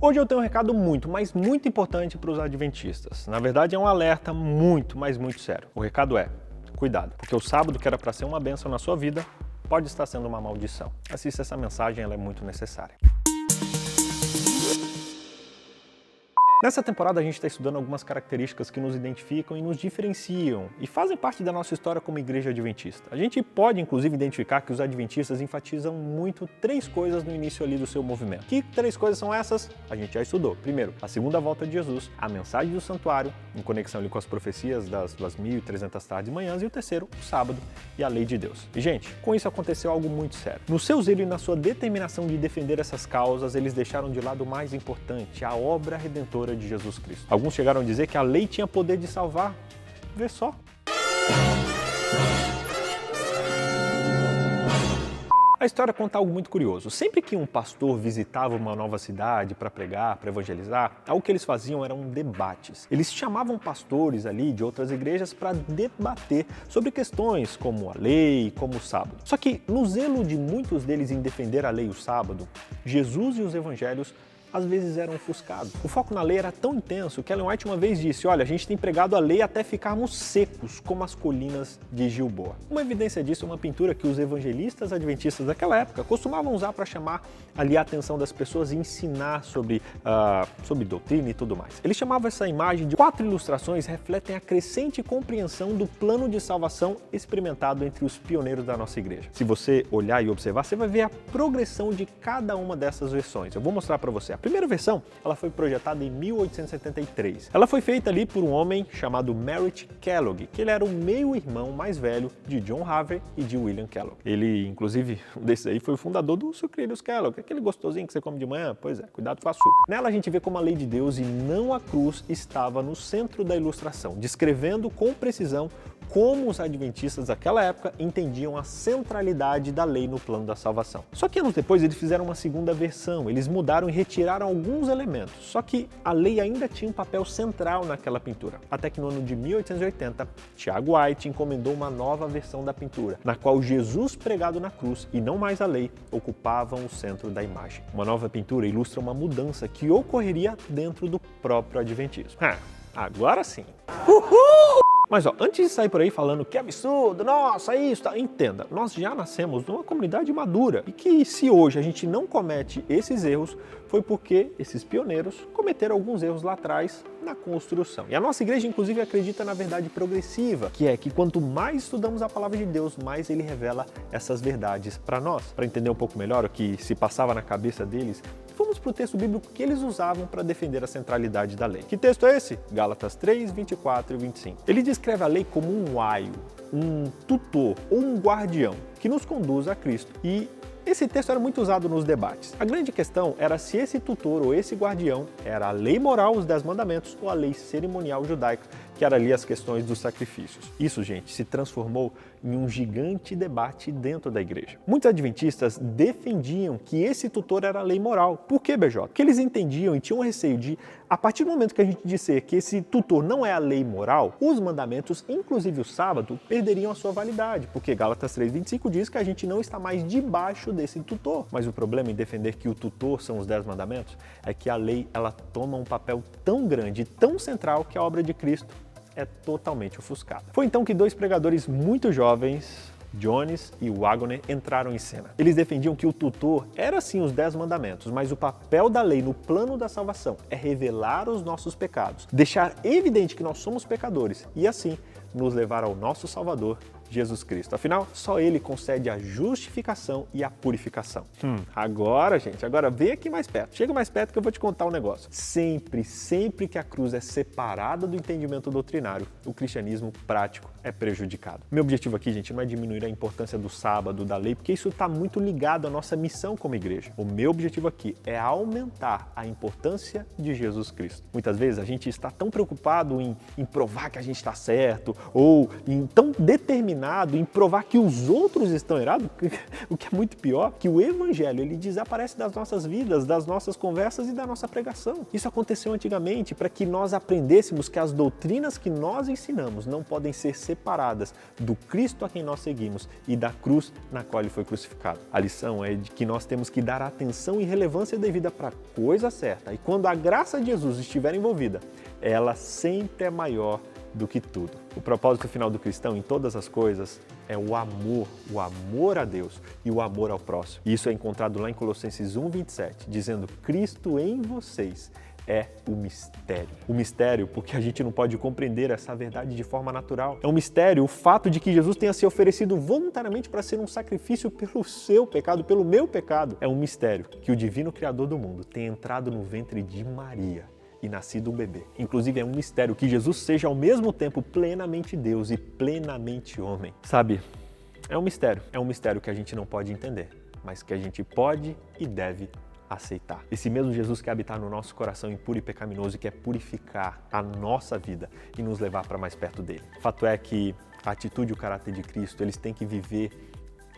Hoje eu tenho um recado muito, mas muito importante para os adventistas. Na verdade é um alerta muito, mas muito sério. O recado é, cuidado, porque o sábado que era para ser uma bênção na sua vida, pode estar sendo uma maldição. Assista essa mensagem, ela é muito necessária. Nessa temporada a gente está estudando algumas características que nos identificam e nos diferenciam e fazem parte da nossa história como igreja adventista. A gente pode inclusive identificar que os adventistas enfatizam muito três coisas no início ali do seu movimento. Que três coisas são essas? A gente já estudou. Primeiro, a segunda volta de Jesus, a mensagem do santuário, em conexão ali com as profecias das 2.300 tardes e manhãs, e o terceiro, o sábado e a lei de Deus. E gente, com isso aconteceu algo muito sério. No seu zelo e na sua determinação de defender essas causas, eles deixaram de lado o mais importante, a obra redentora de Jesus Cristo. Alguns chegaram a dizer que a lei tinha poder de salvar. Vê só. A história conta algo muito curioso. Sempre que um pastor visitava uma nova cidade para pregar, para evangelizar, algo que eles faziam eram debates. Eles chamavam pastores ali de outras igrejas para debater sobre questões como a lei, como o sábado. Só que no zelo de muitos deles em defender a lei e o sábado, Jesus e os evangelhos às vezes eram ofuscados. O foco na lei era tão intenso que Ellen White uma vez disse, olha, a gente tem pregado a lei até ficarmos secos, como as colinas de Gilboa. Uma evidência disso é uma pintura que os evangelistas adventistas daquela época costumavam usar para chamar ali a atenção das pessoas e ensinar sobre doutrina e tudo mais. Eles chamavam essa imagem de 4 ilustrações refletem a crescente compreensão do plano de salvação experimentado entre os pioneiros da nossa igreja. Se você olhar e observar, você vai ver a progressão de cada uma dessas versões. Eu vou mostrar para você. A primeira versão, ela foi projetada em 1873. Ela foi feita ali por um homem chamado Merritt Kellogg, que ele era o meio-irmão mais velho de John Harvey e de William Kellogg. Ele, inclusive, um desses aí foi o fundador do Sucrilhos Kellogg, aquele gostosinho que você come de manhã. Pois é, cuidado com o açúcar. Nela a gente vê como a lei de Deus e não a cruz estava no centro da ilustração, descrevendo com precisão como os adventistas daquela época entendiam a centralidade da lei no plano da salvação. Só que anos depois eles fizeram uma segunda versão, eles mudaram e retiraram alguns elementos, só que a lei ainda tinha um papel central naquela pintura. Até que no ano de 1880, Tiago White encomendou uma nova versão da pintura, na qual Jesus pregado na cruz e não mais a lei ocupavam o centro da imagem. Uma nova pintura ilustra uma mudança que ocorreria dentro do próprio adventismo. Agora sim! Uhul! Mas antes de sair por aí falando que absurdo, nossa, isso, tá, entenda, nós já nascemos numa comunidade madura e que se hoje a gente não comete esses erros, foi porque esses pioneiros cometeram alguns erros lá atrás na construção. E a nossa igreja, inclusive, acredita na verdade progressiva, que é que quanto mais estudamos a palavra de Deus, mais ele revela essas verdades para nós. Para entender um pouco melhor o que se passava na cabeça deles, vamos para o texto bíblico que eles usavam para defender a centralidade da lei. Que texto é esse? Gálatas 3, 24 e 25. Ele descreve a lei como um aio, um tutor ou um guardião que nos conduz a Cristo. E esse texto era muito usado nos debates. A grande questão era se esse tutor ou esse guardião era a lei moral, os 10 mandamentos, ou a lei cerimonial judaica, que era ali as questões dos sacrifícios. Isso, gente, se transformou em um gigante debate dentro da igreja. Muitos adventistas defendiam que esse tutor era a lei moral. Por quê, BJ? Porque eles entendiam e tinham receio de, a partir do momento que a gente disser que esse tutor não é a lei moral, os mandamentos, inclusive o sábado, perderiam a sua validade, porque Gálatas 3:25 diz que a gente não está mais debaixo desse tutor. Mas o problema em defender que o tutor são os 10 mandamentos é que a lei ela toma um papel tão grande, tão central, que a obra de Cristo é totalmente ofuscada. Foi então que 2 pregadores muito jovens, Jones e Wagner, entraram em cena. Eles defendiam que o tutor era sim os 10 mandamentos, mas o papel da lei no plano da salvação é revelar os nossos pecados, deixar evidente que nós somos pecadores e assim nos levar ao nosso Salvador, Jesus Cristo. Afinal, só Ele concede a justificação e a purificação. Agora, gente, vem aqui mais perto. Chega mais perto que eu vou te contar um negócio. Sempre que a cruz é separada do entendimento doutrinário, o cristianismo prático é prejudicado. Meu objetivo aqui, gente, não é diminuir a importância do sábado, da lei, porque isso está muito ligado à nossa missão como igreja. O meu objetivo aqui é aumentar a importância de Jesus Cristo. Muitas vezes a gente está tão preocupado em provar que a gente está certo ou em tão determinado empenhado em provar que os outros estão errados, o que é muito pior, que o evangelho ele desaparece das nossas vidas, das nossas conversas e da nossa pregação. Isso aconteceu antigamente para que nós aprendêssemos que as doutrinas que nós ensinamos não podem ser separadas do Cristo a quem nós seguimos e da cruz na qual ele foi crucificado. A lição é de que nós temos que dar atenção e relevância devida para a coisa certa. E quando a graça de Jesus estiver envolvida, ela sempre é maior do que tudo. O propósito final do cristão em todas as coisas é o amor a Deus e o amor ao próximo. E isso é encontrado lá em Colossenses 1:27, dizendo: Cristo em vocês é o mistério. O mistério porque a gente não pode compreender essa verdade de forma natural. É um mistério o fato de que Jesus tenha se oferecido voluntariamente para ser um sacrifício pelo seu pecado, pelo meu pecado. É um mistério que o divino Criador do mundo tenha entrado no ventre de Maria e nascido um bebê. Inclusive é um mistério que Jesus seja ao mesmo tempo plenamente Deus e plenamente homem. Sabe, é um mistério que a gente não pode entender, mas que a gente pode e deve aceitar. Esse mesmo Jesus quer habitar no nosso coração impuro e pecaminoso e quer purificar a nossa vida e nos levar para mais perto dele. O fato é que a atitude e o caráter de Cristo, eles têm que viver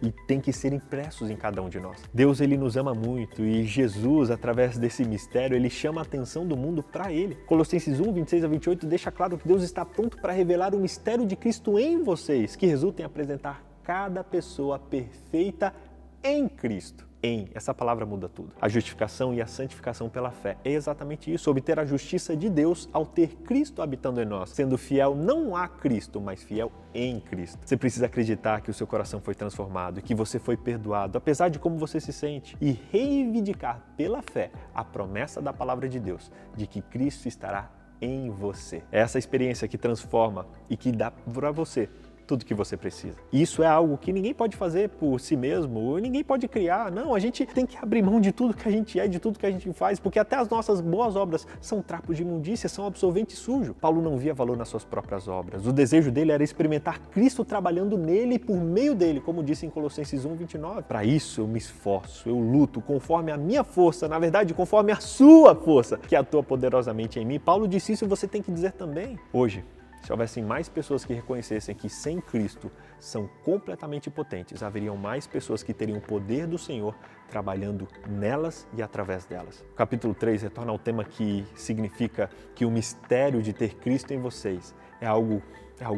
e tem que ser impressos em cada um de nós. Deus, ele nos ama muito e Jesus, através desse mistério, ele chama a atenção do mundo para ele. Colossenses 1:26-28 deixa claro que Deus está pronto para revelar o mistério de Cristo em vocês, que resulta em apresentar cada pessoa perfeita em Cristo. Essa palavra muda tudo. A justificação e a santificação pela fé é exatamente isso, obter a justiça de Deus ao ter Cristo habitando em nós, sendo fiel não a Cristo, mas fiel em Cristo. Você precisa acreditar que o seu coração foi transformado e que você foi perdoado, apesar de como você se sente, e reivindicar pela fé a promessa da palavra de Deus, de que Cristo estará em você. É essa experiência que transforma e que dá para você tudo que você precisa. Isso é algo que ninguém pode fazer por si mesmo, ninguém pode criar. Não, a gente tem que abrir mão de tudo que a gente é, de tudo que a gente faz, porque até as nossas boas obras são trapos de imundícia, são absorvente sujo. Paulo não via valor nas suas próprias obras. O desejo dele era experimentar Cristo trabalhando nele e por meio dele, como disse em Colossenses 1:29. Para isso eu me esforço, eu luto conforme a minha força, na verdade, conforme a sua força, que atua poderosamente em mim. Paulo disse isso e você tem que dizer também. Hoje, se houvessem mais pessoas que reconhecessem que sem Cristo são completamente impotentes, haveriam mais pessoas que teriam o poder do Senhor trabalhando nelas e através delas. O capítulo 3 retorna ao tema que significa que o mistério de ter Cristo em vocês é algo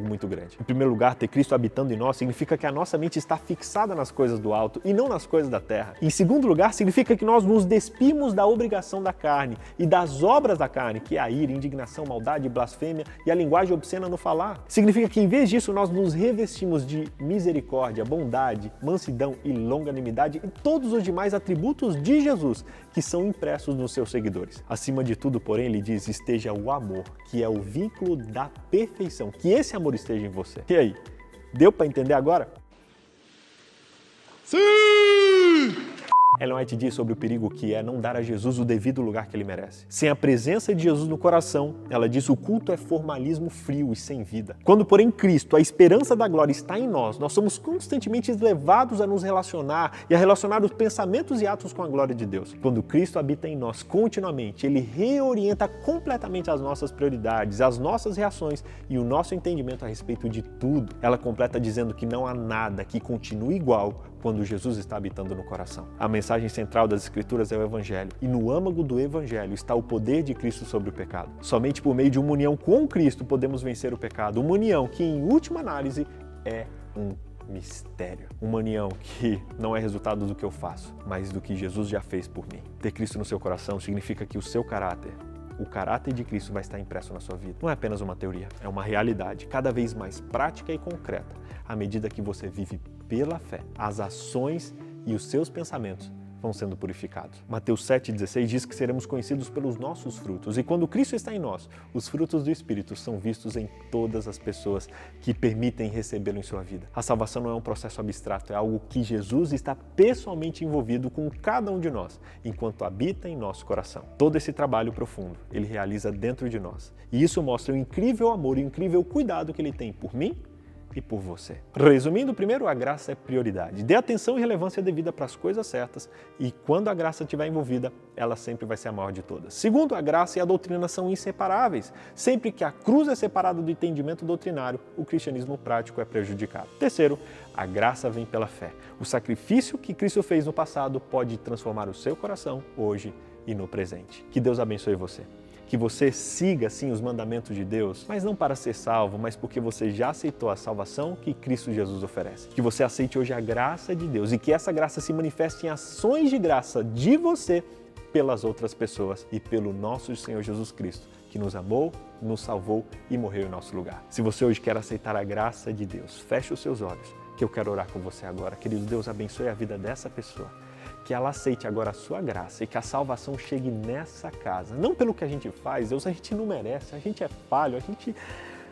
muito grande. Em primeiro lugar, ter Cristo habitando em nós significa que a nossa mente está fixada nas coisas do alto e não nas coisas da terra. Em segundo lugar, significa que nós nos despimos da obrigação da carne e das obras da carne, que é a ira, indignação, maldade, blasfêmia e a linguagem obscena no falar. Significa que em vez disso nós nos revestimos de misericórdia, bondade, mansidão e longanimidade e todos os demais atributos de Jesus que são impressos nos seus seguidores. Acima de tudo, porém, ele diz, esteja o amor, que é o vínculo da perfeição, que esse amor esteja em você. E aí, deu para entender agora? Sim! Ellen White diz sobre o perigo que é não dar a Jesus o devido lugar que ele merece. Sem a presença de Jesus no coração, ela diz, o culto é formalismo frio e sem vida. Quando, porém, Cristo, a esperança da glória está em nós, nós somos constantemente levados a nos relacionar e a relacionar os pensamentos e atos com a glória de Deus. Quando Cristo habita em nós continuamente, ele reorienta completamente as nossas prioridades, as nossas reações e o nosso entendimento a respeito de tudo. Ela completa dizendo que não há nada que continue igual quando Jesus está habitando no coração. A mensagem central das Escrituras é o Evangelho, e no âmago do Evangelho está o poder de Cristo sobre o pecado. Somente por meio de uma união com Cristo podemos vencer o pecado, uma união que, em última análise, é um mistério. Uma união que não é resultado do que eu faço, mas do que Jesus já fez por mim. Ter Cristo no seu coração significa que o seu caráter, o caráter de Cristo vai estar impresso na sua vida. Não é apenas uma teoria, é uma realidade cada vez mais prática e concreta, à medida que você vive pela fé. As ações e os seus pensamentos vão sendo purificados. Mateus 7,16 diz que seremos conhecidos pelos nossos frutos. E quando Cristo está em nós, os frutos do Espírito são vistos em todas as pessoas que permitem recebê-lo em sua vida. A salvação não é um processo abstrato, é algo que Jesus está pessoalmente envolvido com cada um de nós, enquanto habita em nosso coração. Todo esse trabalho profundo, ele realiza dentro de nós. E isso mostra o incrível amor e o incrível cuidado que ele tem por mim e por você. Resumindo, primeiro, a graça é prioridade. Dê atenção e relevância devida para as coisas certas e quando a graça estiver envolvida, ela sempre vai ser a maior de todas. Segundo, a graça e a doutrina são inseparáveis. Sempre que a cruz é separada do entendimento doutrinário, o cristianismo prático é prejudicado. Terceiro, a graça vem pela fé. O sacrifício que Cristo fez no passado pode transformar o seu coração hoje e no presente. Que Deus abençoe você. Que você siga, sim, os mandamentos de Deus, mas não para ser salvo, mas porque você já aceitou a salvação que Cristo Jesus oferece. Que você aceite hoje a graça de Deus e que essa graça se manifeste em ações de graça de você pelas outras pessoas e pelo nosso Senhor Jesus Cristo, que nos amou, nos salvou e morreu em nosso lugar. Se você hoje quer aceitar a graça de Deus, feche os seus olhos, que eu quero orar com você agora. Querido Deus, abençoe a vida dessa pessoa. Que ela aceite agora a sua graça e que a salvação chegue nessa casa. Não pelo que a gente faz, Deus, a gente não merece, a gente é falho,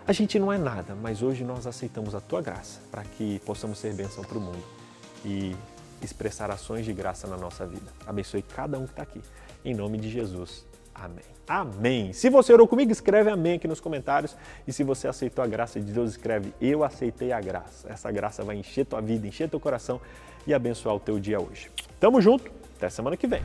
a gente não é nada, mas hoje nós aceitamos a tua graça para que possamos ser bênção para o mundo e expressar ações de graça na nossa vida. Abençoe cada um que está aqui. Em nome de Jesus. Amém. Amém. Se você orou comigo, escreve amém aqui nos comentários. E se você aceitou a graça de Deus, escreve eu aceitei a graça. Essa graça vai encher tua vida, encher teu coração e abençoar o teu dia hoje. Tamo junto, até semana que vem.